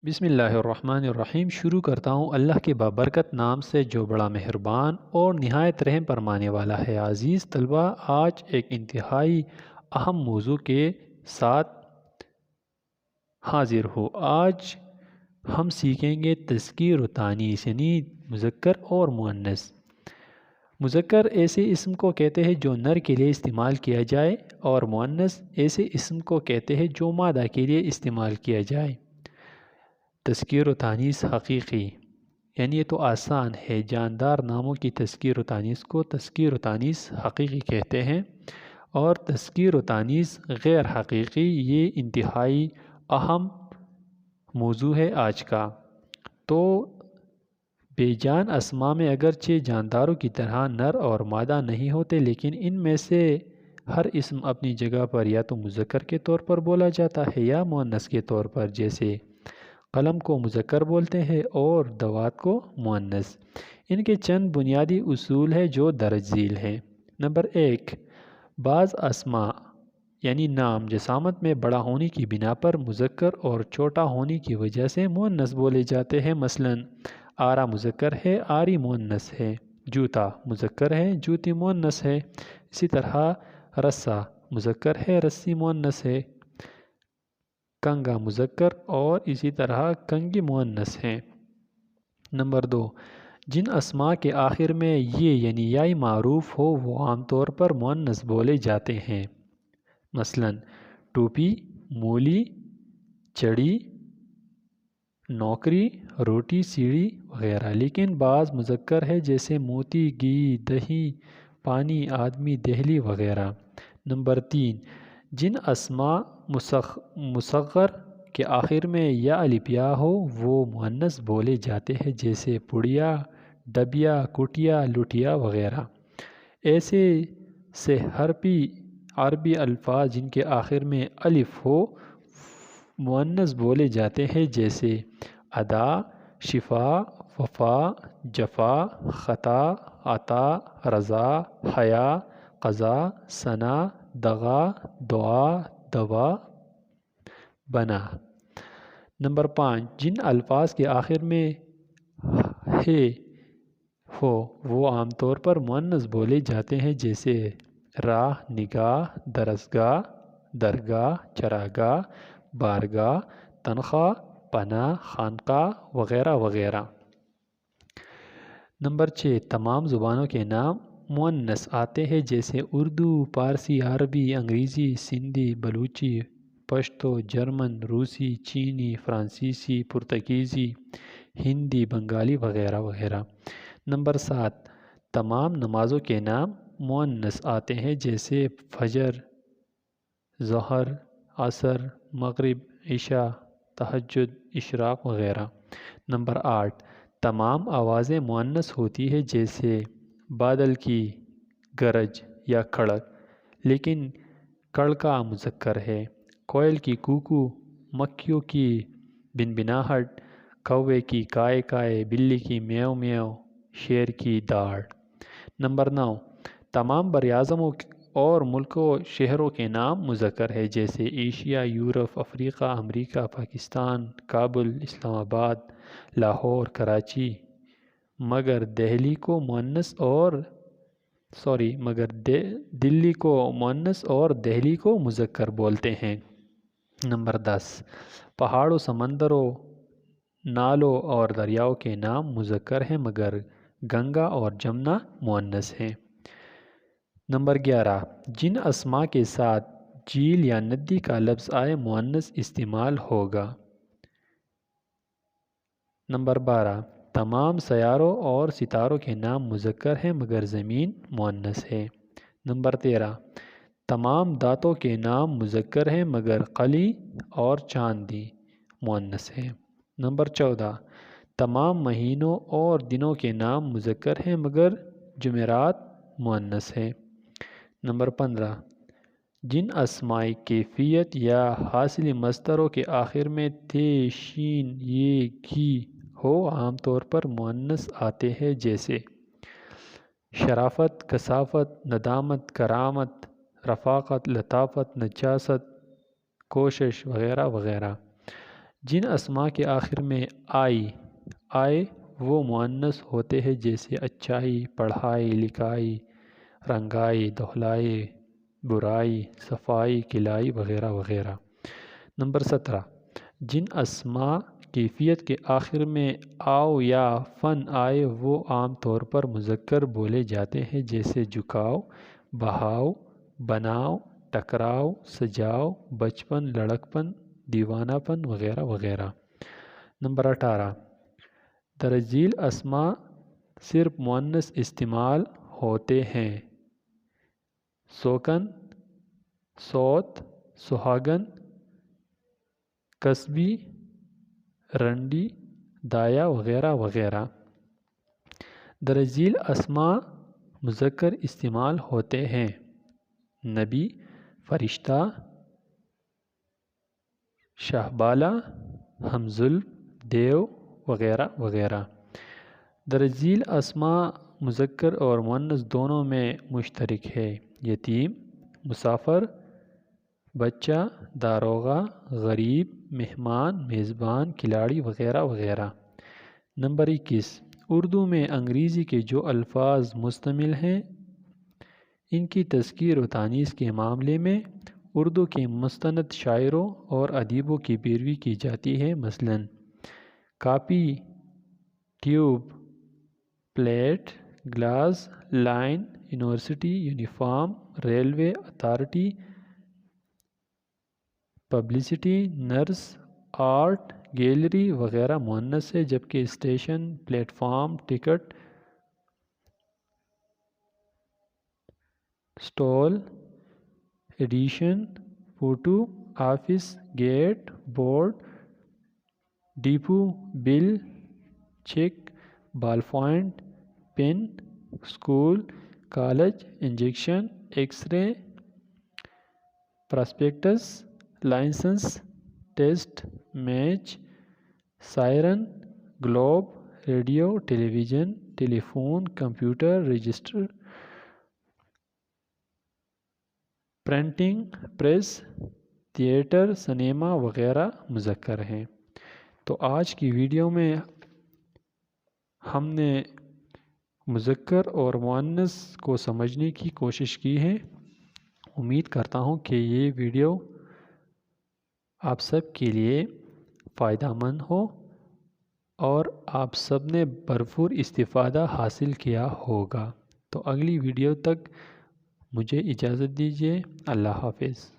بسم اللہ الرحمن الرحیم۔ شروع کرتا ہوں اللہ کے بابرکت نام سے جو بڑا مہربان اور نہایت رحم فرمانے والا ہے۔ عزیز طلبہ، آج ایک انتہائی اہم موضوع کے ساتھ حاضر ہو۔ آج ہم سیکھیں گے تذکیر و تانیث، یعنی مذکر اور مؤنث۔ مذکر ایسے اسم کو کہتے ہیں جو نر کے لیے استعمال کیا جائے، اور مؤنث ایسے اسم کو کہتے ہیں جو مادہ کے لیے استعمال کیا جائے۔ تذکیر و تانیث حقیقی، یعنی یہ تو آسان ہے، جاندار ناموں کی تذکیر و تانیث کو تذکیر و تانیث حقیقی کہتے ہیں، اور تذکیر و تانیث غیر حقیقی یہ انتہائی اہم موضوع ہے آج کا۔ تو بے جان اسماء میں اگرچہ جانداروں کی طرح نر اور مادہ نہیں ہوتے، لیکن ان میں سے ہر اسم اپنی جگہ پر یا تو مذکر کے طور پر بولا جاتا ہے یا مؤنث کے طور پر، جیسے قلم کو مذکر بولتے ہیں اور دوات کو مؤنث۔ ان کے چند بنیادی اصول ہیں جو درج ذیل ہیں۔ نمبر 1، بعض اسماء یعنی نام جسامت میں بڑا ہونے کی بنا پر مذکر اور چھوٹا ہونے کی وجہ سے مؤنث بولے جاتے ہیں۔ مثلا آرا مذکر ہے، آری مؤنث ہے۔ جوتا مذکر ہے، جوتی مؤنث ہے۔ اسی طرح رسا مذکر ہے، رسی مؤنث ہے۔ کنگا مذکر اور اسی طرح کنگی مؤنث ہیں۔ نمبر 2، جن اسماء کے آخر میں یہ یعنی یائی معروف ہو وہ عام طور پر مؤنث بولے جاتے ہیں۔ مثلا ٹوپی، مولی، چڑی، نوکری، روٹی، سیڑھی وغیرہ۔ لیکن بعض مذکر ہے جیسے موتی، گھی، دہی، پانی، آدمی، دہلی وغیرہ۔ نمبر 3، جن اسماء مصغر کے آخر میں یا الف یا ہو وہ مؤنث بولے جاتے ہیں، جیسے پڑیا، ڈبیا، کٹیا، لٹیا وغیرہ۔ ایسے سے عربی الفاظ جن کے آخر میں الف ہو مؤنث بولے جاتے ہیں، جیسے ادا، شفا، وفا، جفا، خطا، عطا، رضا، حیا، قضا، ثنا، دغا، دعا، دوا، بنا۔ نمبر 5، جن الفاظ کے آخر میں ہے ہو وہ عام طور پر مؤنث بولے جاتے ہیں، جیسے راہ، نگاہ، درسگاہ، درگاہ، چراگاہ، بارگاہ، تنخواہ، پناہ، خانقاہ وغیرہ وغیرہ۔ نمبر 6، تمام زبانوں کے نام مؤنث آتے ہیں، جیسے اردو، پارسی، عربی، انگریزی، سندھی، بلوچی، پشتو، جرمن، روسی، چینی، فرانسیسی، پرتگیزی، ہندی، بنگالی وغیرہ وغیرہ۔ نمبر 7، تمام نمازوں کے نام مؤنث آتے ہیں، جیسے فجر، ظہر، عصر، مغرب، عشاء، تہجد، اشراق وغیرہ۔ نمبر 8، تمام آوازیں مؤنث ہوتی ہیں، جیسے بادل کی گرج یا کڑک، لیکن کڑکا مذکر ہے۔ کوئل کی کوکو، مکھیوں کی بنبناہٹ، کوے کی کائے کائے، بلی کی میو میو، شیر کی داڑ۔ نمبر 9، تمام براعظموں اور ملکوں شہروں کے نام مذکر ہے، جیسے ایشیا، یورپ، افریقہ، امریکہ، پاکستان، کابل، اسلام آباد، لاہور، کراچی، مگر دلی کو مؤنث اور دہلی کو مذکر بولتے ہیں۔ نمبر 10، پہاڑوں، سمندروں، نالوں اور دریاؤں کے نام مذکر ہیں، مگر گنگا اور جمنا مؤنث ہیں۔ نمبر 11، جن اسماء کے ساتھ جھیل یا ندی کا لفظ آئے مؤنث استعمال ہوگا۔ نمبر 12، تمام سیاروں اور ستاروں کے نام مذکر ہیں، مگر زمین مؤنث ہے۔ نمبر 13، تمام دانتوں کے نام مذکر ہیں، مگر قلی اور چاندی مؤنث ہے۔ نمبر 14، تمام مہینوں اور دنوں کے نام مذکر ہیں، مگر جمعرات مؤنث ہے۔ نمبر 15، جن اسماء کیفیت یا حاصل مصدروں کے آخر میں ت، شین، ی، گھی ہو عام طور پر مؤنث آتے ہیں، جیسے شرافت، کثافت، ندامت، کرامت، رفاقت، لطافت، نجاست، کوشش وغیرہ وغیرہ۔ جن اسما کے آخر میں آئے وہ مؤنث ہوتے ہیں جیسے اچائی، پڑھائی، لکھائی، رنگائی، دہلائی، برائی، صفائی، کلائی وغیرہ وغیرہ۔ نمبر 17، جن اسما کیفیت کے آخر میں آؤ یا فن آئے وہ عام طور پر مذکر بولے جاتے ہیں جیسے جھکاؤ، بہاؤ، بناؤ، ٹکراؤ، سجاؤ، بچپن، لڑکپن، دیوانہ پن وغیرہ وغیرہ۔ نمبر 18، درج ذیل اسما صرف مؤنث استعمال ہوتے ہیں: سوکن، سوت، سہاگن، کسبی، رنڈی، دایا وغیرہ وغیرہ۔ درج ذیل اسما مذکر استعمال ہوتے ہیں: نبی، فرشتہ، شاہبالہ، ہمزلف، دیو وغیرہ وغیرہ۔ درج ذیل اسما مذکر اور مؤنث دونوں میں مشترک ہے: یتیم، مسافر، بچہ، داروغہ، غریب، مہمان، میزبان، کھلاڑی وغیرہ وغیرہ۔ نمبر 21، اردو میں انگریزی کے جو الفاظ مستعمل ہیں ان کی تذکیر و تانیث کے معاملے میں اردو کے مستند شاعروں اور ادیبوں کی پیروی کی جاتی ہے، مثلاً copy, tube, plate, glass, line, university, uniform, railway authority, publicity, nurse, art gallery وغیرہ مؤنث ہے، جبکہ station, platform, ticket, stall, edition, photo, office, gate, board, depot, bill, cheque, ballpoint, pen, school, college, injection, X ray, prospectus, licence, test, match, siren, globe, radio, television, telephone, computer, register, printing press, theatre, cinema وغیرہ مذکر ہیں۔ تو آج کی video میں ہم نے مذکر اور مؤنث کو سمجھنے کی کوشش کی ہے۔ امید کرتا ہوں کہ یہ ویڈیو آپ سب کے لیے فائدہ مند ہو اور آپ سب نے بھرپور استفادہ حاصل کیا ہوگا۔ تو اگلی ویڈیو تک مجھے اجازت دیجیے۔ اللہ حافظ۔